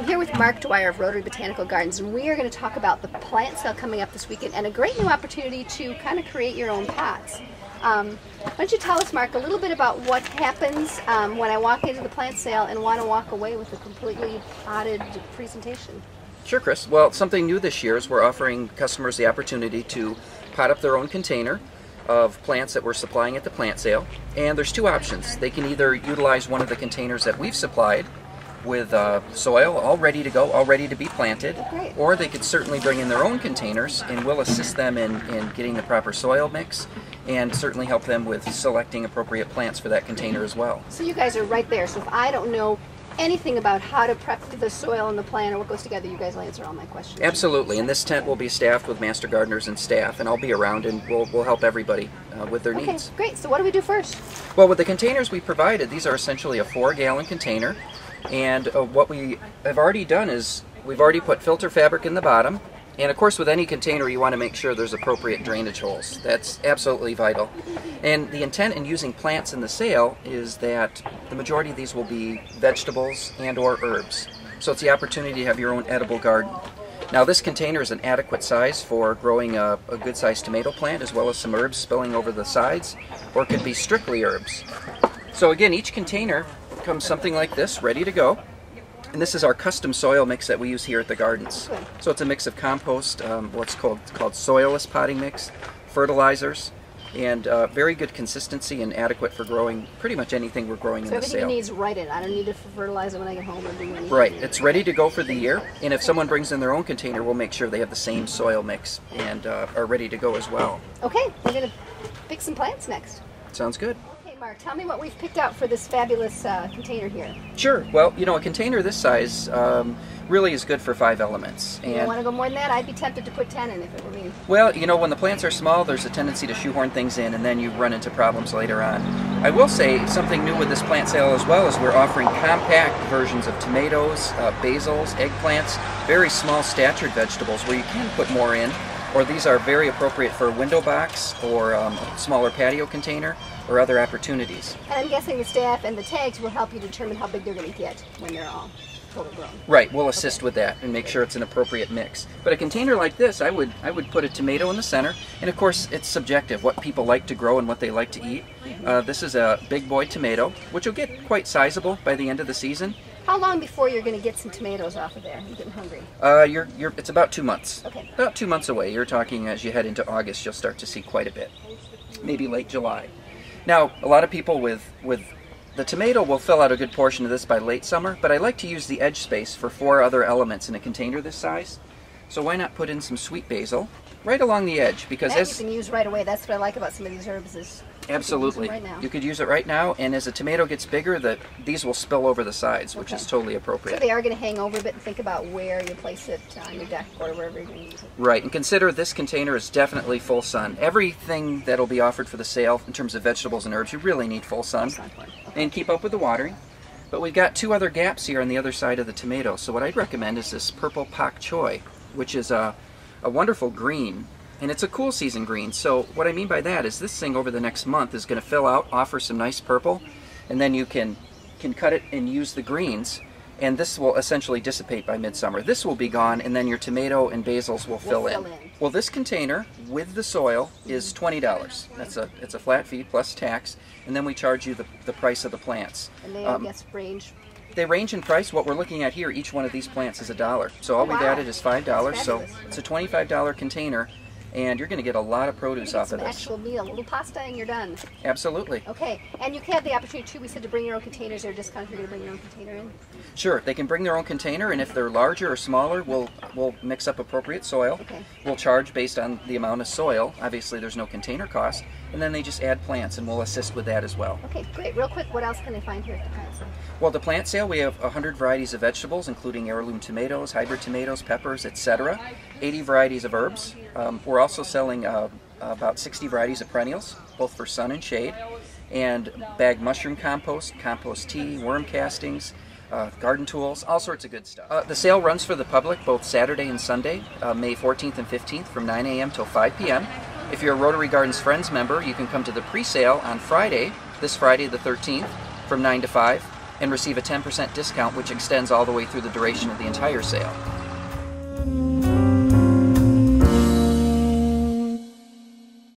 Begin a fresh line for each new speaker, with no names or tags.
here with Mark Dwyer of Rotary Botanical Gardens, and we are going to talk about the plant sale coming up this weekend and a great new opportunity to kind of create your own pots. Why don't you tell us, Mark, a little bit about what happens when I walk into the plant sale and want to walk away with a completely potted presentation?
Sure, Chris. Well, something new this year is we're offering customers the opportunity to pot up their own container of plants that we're supplying at the plant sale. And there's two options. They can either utilize one of the containers that we've supplied with soil all ready to go, all ready to be planted, or they could certainly bring in their own containers and we'll assist them in getting the proper soil mix and certainly help them with selecting appropriate plants for that container as well.
So you guys are right there. So if I don't know anything about how to prep the soil and the plant or what goes together, you guys will answer all my questions.
Absolutely, and this tent will be staffed with master gardeners and staff, and I'll be around and we'll help everybody with their needs.
Okay, great. So what do we do first?
Well, with the containers we provided, these are essentially a 4-gallon container, and what we have already done is we've already put filter fabric in the bottom, and of course with any container you want to make sure there's appropriate drainage holes. That's absolutely vital. And the intent in using plants in the sale is that the majority of these will be vegetables and or herbs. So it's the opportunity to have your own edible garden. Now this container is an adequate size for growing a good sized tomato plant as well as some herbs spilling over the sides, or it could be strictly herbs. So again, each container comes something like this, ready to go. And this is our custom soil mix that we use here at the gardens. So it's a mix of compost, what's called soilless potting mix, fertilizers, and very good consistency and adequate for growing pretty much anything we're growing in the sale.
So everything needs right in. I don't need to fertilize it when I get home or do anything.
Right. It's ready to go for the year. And if someone brings in their own container, we'll make sure they have the same soil mix and are ready to go as well.
Okay, we're going to pick some plants next.
Sounds good.
Mark, tell me what we've picked out for this fabulous container here.
Sure. Well, you know, a container this size really is good for 5 elements.
And you don't want to go more than that? I'd be tempted to put 10 in if it were me.
Well, you know, when the plants are small, there's a tendency to shoehorn things in and then you run into problems later on. I will say something new with this plant sale as well is we're offering compact versions of tomatoes, basils, eggplants, very small statured vegetables where you can put more in. Or these are very appropriate for a window box or a smaller patio container or other opportunities.
And I'm guessing the staff and the tags will help you determine how big they're going to get when they're all fully grown.
Right, we'll assist with that and make sure it's an appropriate mix. But a container like this, I would put a tomato in the center, and of course it's subjective, what people like to grow and what they like to eat. This is a big boy tomato, which will get quite sizable by the end of the season.
How long before you're going to get some tomatoes off of there? I'm getting hungry.
It's about 2 months.
Okay.
About 2 months away. You're talking as you head into August, you'll start to see quite a bit. Maybe late July. Now, a lot of people with the tomato will fill out a good portion of this by late summer, but I like to use the edge space for 4 other elements in a container this size. So why not put in some sweet basil right along the edge? Because
that you can use right away. That's what I like about some of these herbs is
absolutely. You could use it right now, and as the tomato gets bigger, these will spill over the sides, which is totally appropriate.
So they are going to hang over a bit, and think about where you place it on your deck or wherever you're going to use it.
Right, and consider this container is definitely full sun. Everything that will be offered for the sale in terms of vegetables and herbs, you really need full sun. And keep up with the watering. But we've got 2 other gaps here on the other side of the tomato, so what I'd recommend is this purple pak choi, which is a wonderful green. And it's a cool season green, so what I mean by that is this thing over the next month is going to fill out, offer some nice purple, and then you can cut it and use the greens, and this will essentially dissipate by midsummer. This will be gone, and then your tomato and basils will fill in. Well, this container with the soil is $20. It's a flat fee plus tax, and then we charge you the price of the plants.
And they, I guess, range?
They range in price. What we're looking at here, each one of these plants is $1. So all we've added is $5, so it's a $25 container. And you're going to get a lot of produce off of this.
Actual meal, a little pasta, and you're done.
Absolutely.
Okay, and you can have the opportunity too. We said to bring your own containers. Or discount if you're going to bring your own container in.
Sure, they can bring their own container, and if they're larger or smaller, we'll mix up appropriate soil.
Okay.
We'll charge based on the amount of soil. Obviously, there's no container cost, and then they just add plants, and we'll assist with that as well.
Okay, great. Real quick, what else can they find here at the plant sale?
Well, the plant sale, we have 100 varieties of vegetables, including heirloom tomatoes, hybrid tomatoes, peppers, etc. 80 varieties of herbs. We're also selling about 60 varieties of perennials, both for sun and shade, and bagged mushroom compost, compost tea, worm castings, garden tools, all sorts of good stuff. The sale runs for the public both Saturday and Sunday, May 14th and 15th from 9 a.m. till 5 p.m. If you're a Rotary Gardens Friends member, you can come to the pre-sale on Friday, this Friday the 13th, from 9 to 5. and receive a 10% discount, which extends all the way through the duration of the entire sale.